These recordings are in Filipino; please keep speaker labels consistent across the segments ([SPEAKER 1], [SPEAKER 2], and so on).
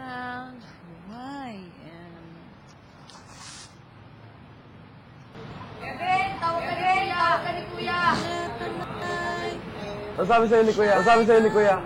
[SPEAKER 1] found why
[SPEAKER 2] Kevin, tawag ka ni Kuya.
[SPEAKER 3] Ano sabi sa'yo ni Kuya? Ano sabi sa'yo ni Kuya?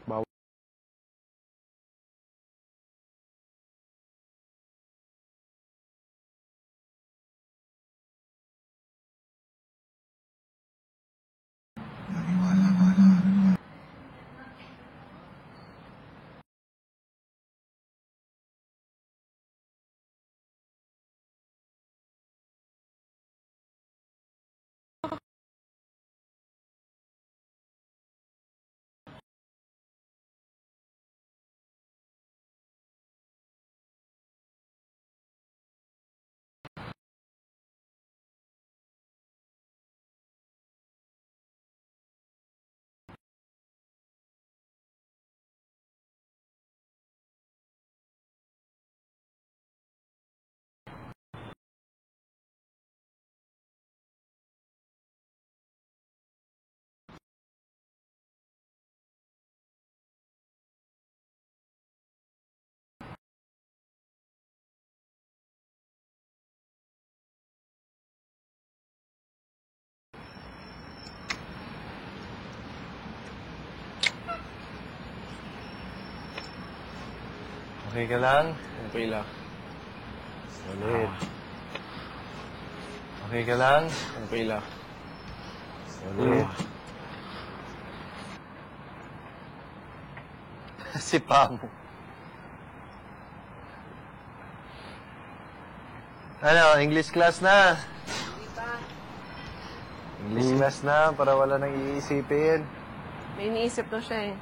[SPEAKER 3] Bawal.
[SPEAKER 4] Okay ka lang?
[SPEAKER 3] Okay lang.
[SPEAKER 4] Solid. Okay ka lang?
[SPEAKER 3] Okay lang.
[SPEAKER 4] Solid. Si Pamo. Ano, English class na? English class na, para wala nang iisipin.
[SPEAKER 1] may iniisip to siya eh.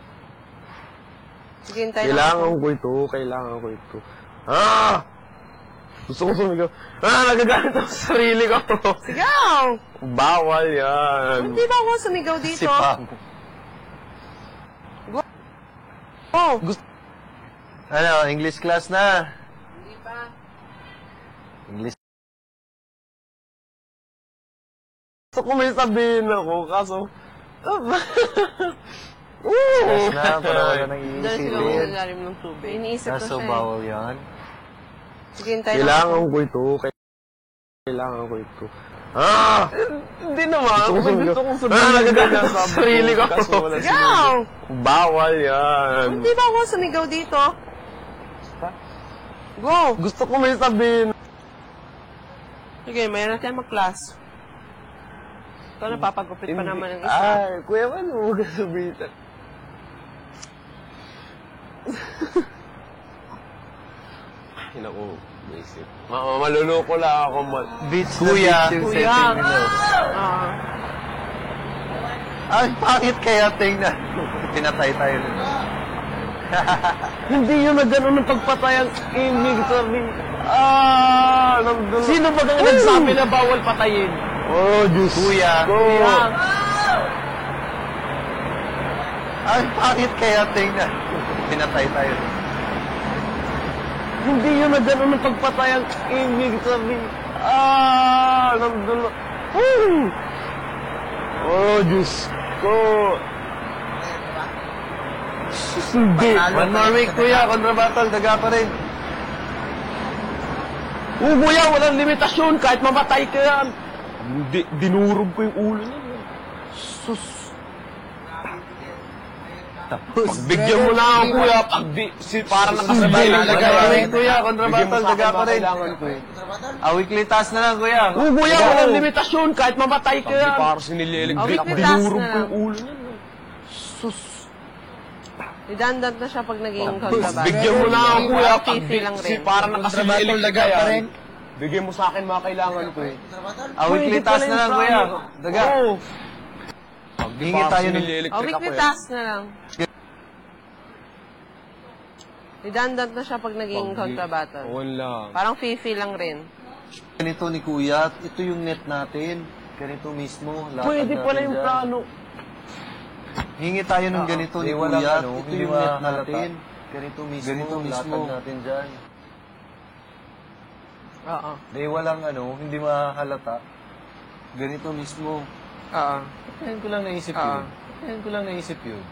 [SPEAKER 1] Sige, hintayin
[SPEAKER 3] Kailangan ko ito. Kailangan ko ito. Ah! Gusto ko sumigaw. Ah! Nagagalit ako sa sarili ko.
[SPEAKER 1] Sigaw!
[SPEAKER 3] Bawal yan.
[SPEAKER 1] Hindi ba ako sumigaw
[SPEAKER 4] Si
[SPEAKER 1] dito?
[SPEAKER 4] Pamo.
[SPEAKER 1] Oh!
[SPEAKER 4] Ano, English class na?
[SPEAKER 2] Hindi pa.
[SPEAKER 4] English.
[SPEAKER 3] Gusto ko may sabihin ako, kaso...
[SPEAKER 4] Class na, para wala nang
[SPEAKER 1] Dahil sila mo
[SPEAKER 4] iisipin.
[SPEAKER 1] nalalim ng tubig. May iniisip to
[SPEAKER 4] Kaso
[SPEAKER 1] siya eh.
[SPEAKER 4] bawal yan.
[SPEAKER 1] Sige, hintayin
[SPEAKER 3] Kailangan ko ito. Kailangan ko ito. Ah! Hindi naman.
[SPEAKER 4] Gusto ko sumigaw.
[SPEAKER 3] Gusto kong sabihin. Ah! Nagagalit ako sa sarili ko.
[SPEAKER 1] Sigaw!
[SPEAKER 3] Bawal yan.
[SPEAKER 1] Hindi ba ako sumigaw dito? Go!
[SPEAKER 3] Gusto ko may sabihin.
[SPEAKER 1] Sige, mayroon tayo mag-class. Ikaw napapagupit pa naman ng isa.
[SPEAKER 3] Ay, kuya man, huwag ka sabihin. Ay, naku, basic. Maluloko lang ako.
[SPEAKER 4] Beats kuya.
[SPEAKER 1] Kuya! Ah.
[SPEAKER 4] Ay, pangit kaya tingnan. Pinatay tayo nun.
[SPEAKER 3] Hindi yun na gano'n ang pagpatay ang ibig sabihin. Ah! Nandun.
[SPEAKER 4] Sino ba ang nagsabi na bawal patayin?
[SPEAKER 3] Oh, Diyos
[SPEAKER 4] Kuya.
[SPEAKER 3] ko.
[SPEAKER 1] Kuya!
[SPEAKER 4] Ay, pangit kaya tingnan. Pinatay tayo nun.
[SPEAKER 3] Hindi yun na gano'n ang pagpatay ang ibig sabihin. Ah! Nandun. Oh, Diyos ko. Hindi.
[SPEAKER 4] One more week, kuya. Contra battle, daga pa rin.
[SPEAKER 3] Kuya, walang limitasyon. Kahit mamatay ka yan. Dinurog ko yung ulo niya. Sus.
[SPEAKER 4] Tapos.
[SPEAKER 3] Pagbigyan mo na ako, kuya. Parang nakasabay lang.
[SPEAKER 4] Daga pa rin, kuya. Contra battle, daga pa rin.
[SPEAKER 3] Kailangan ko eh.
[SPEAKER 4] Weekly task na lang, kuya.
[SPEAKER 3] Oo, kuya, walang limitasyon. Kahit mamatay ka yan. Parang sinililig.
[SPEAKER 1] Weekly task
[SPEAKER 3] Dinurog
[SPEAKER 1] na
[SPEAKER 3] ko
[SPEAKER 1] lang.
[SPEAKER 3] yung ulo niya. Sus.
[SPEAKER 1] Redundant na siya pag naging kontrabando.
[SPEAKER 3] Bigyan mo na ako, kuya.
[SPEAKER 1] Fifi lang rin.
[SPEAKER 3] Parang nakasililig ka yan. Bigyan mo sa akin mga kailangan ko.
[SPEAKER 4] Weekly task na lang, kuya. Daga.
[SPEAKER 3] Oo.
[SPEAKER 4] Hingi tayo ng...
[SPEAKER 1] Weekly task na lang. Redundant na siya pag naging kontrabando.
[SPEAKER 3] Wala.
[SPEAKER 1] Parang Fifi lang rin.
[SPEAKER 4] Ganito ni kuya, ito yung net natin. Ganito mismo. Latag
[SPEAKER 3] Pwede
[SPEAKER 4] natin
[SPEAKER 3] pala yung
[SPEAKER 4] dyan.
[SPEAKER 3] plano.
[SPEAKER 4] Hingi tayo ng ganito ni
[SPEAKER 3] walang
[SPEAKER 4] kuya.
[SPEAKER 3] ano,
[SPEAKER 4] Ito
[SPEAKER 3] hindi
[SPEAKER 4] yung net
[SPEAKER 3] mahalata.
[SPEAKER 4] natin. Ganito mismo. Latag natin dyan.
[SPEAKER 1] Oo.
[SPEAKER 4] Walang hindi mahalata. Ganito mismo.
[SPEAKER 1] Oo.
[SPEAKER 4] Ngayon ko lang naisip yun. Ngayon ko lang naisip yun.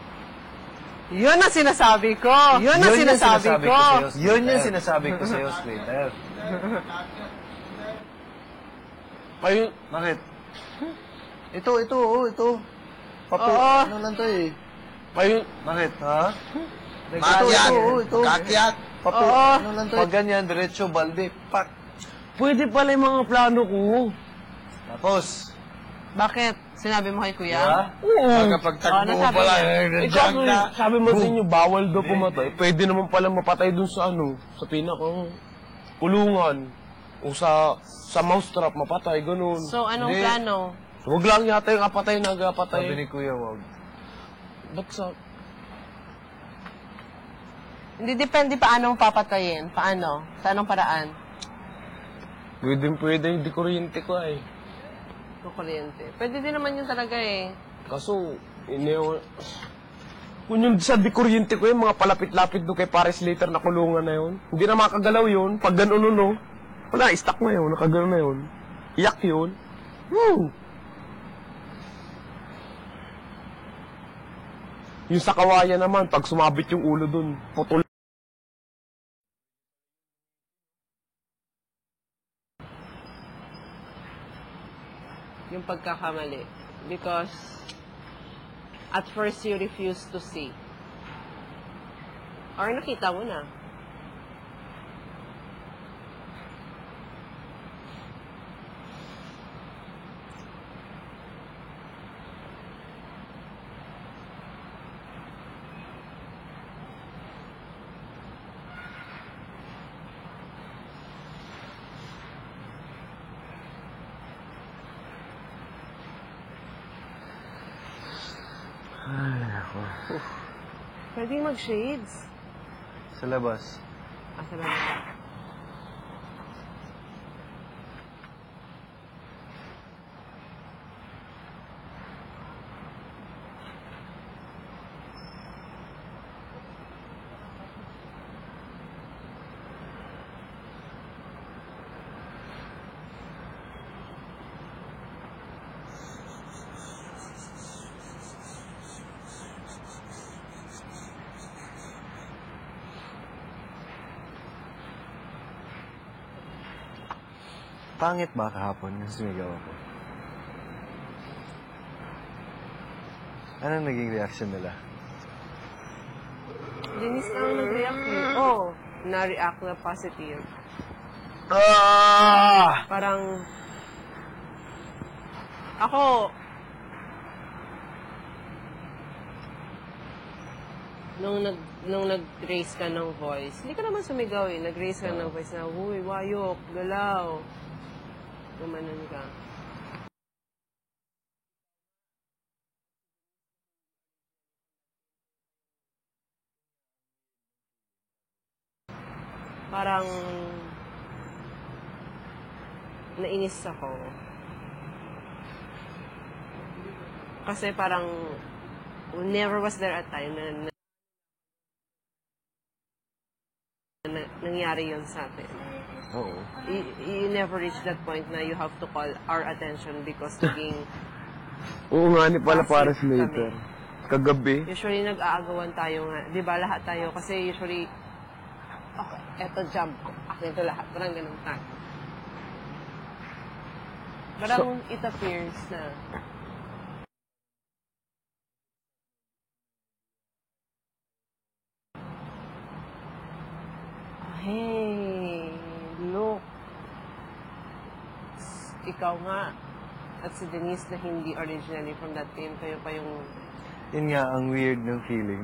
[SPEAKER 1] Yun ang sinasabi ko! Yun ang sinasabi ko!
[SPEAKER 4] Yun yung sinasabi ko sa'yo, Slater.
[SPEAKER 3] Ayun.
[SPEAKER 4] Bakit? Ito. Papo,
[SPEAKER 1] Oo.
[SPEAKER 4] ano lang to eh.
[SPEAKER 3] Ayun.
[SPEAKER 4] Bakit, ha? Ito.
[SPEAKER 3] Kakyat.
[SPEAKER 4] Papo,
[SPEAKER 1] Oo.
[SPEAKER 4] ano lang to eh. Pag ganyan, diretso, balde, pak.
[SPEAKER 3] Pwede pala yung mga plano ko.
[SPEAKER 4] Tapos,
[SPEAKER 1] Bakit? Sinabi mo kay kuya?
[SPEAKER 4] diba?
[SPEAKER 3] Oo.
[SPEAKER 1] Ano sabi niya?
[SPEAKER 3] Ikaw, sabi mo sa inyo, bawal daw pumatay. Pwede naman pala mapatay dun sa sa pinaka kulungan. O sa mousetrap, mapatay, ganun.
[SPEAKER 1] So, anong
[SPEAKER 4] Hindi.
[SPEAKER 1] plano?
[SPEAKER 3] Huwag lang yata yung apatay na
[SPEAKER 4] Sabi
[SPEAKER 3] agapatay.
[SPEAKER 4] ni Kuya, wag.
[SPEAKER 3] Ba't sa...
[SPEAKER 1] Hindi depende paano mo papatayin. Paano? Sa anong paraan?
[SPEAKER 3] Pwede, hindi kuryente ko eh.
[SPEAKER 1] Yung kuryente. Pwede din naman yun talaga eh.
[SPEAKER 3] Kaso, kung yung sa di kuryente ko yung mga palapit-lapit doon kay Paris Slater na kulungan na yun, hindi na makagalaw yun. Pag gano'n, no? Wala, stuck na yun, nakagano'n na yun. Iyak yun. Woo! Yung sa kawayan naman, pag sumabit yung ulo doon, putol.
[SPEAKER 1] Yung pagkakamali. Because, at first you refuse to see. Or nakita mo na. Pwede mag-shades.
[SPEAKER 4] Sa labas.
[SPEAKER 1] Salamat.
[SPEAKER 4] Pangit ba kahapon yung sumigaw ako? Anong naging reaction nila?
[SPEAKER 1] Dinis ka lang nag-react eh. Oo. Na-react na positive. Parang, ako, nung nag-raise ka ng voice, hindi ka naman sumigaw eh. Nag-raise ka ng voice na, huy, wayok, galaw. Gumanon ka. Parang nainis ako. Kasi parang never was there a time na nangyari yun sa atin.
[SPEAKER 3] Oo.
[SPEAKER 1] You never reach that point na you have to call our attention because naging
[SPEAKER 3] Oo nga ni pala Paris
[SPEAKER 1] Passive
[SPEAKER 3] Slater. Kagabi.
[SPEAKER 1] usually nag-aagawan tayo nga. Di ba lahat tayo? Kasi usually, okay, eto jump ko. Akin to lahat. Parang ganun tayo. Parang it appears na hey, look. ikaw nga at si Denise na hindi originally from that team, kayo pa yung
[SPEAKER 4] Yun nga, ang weird ng feeling.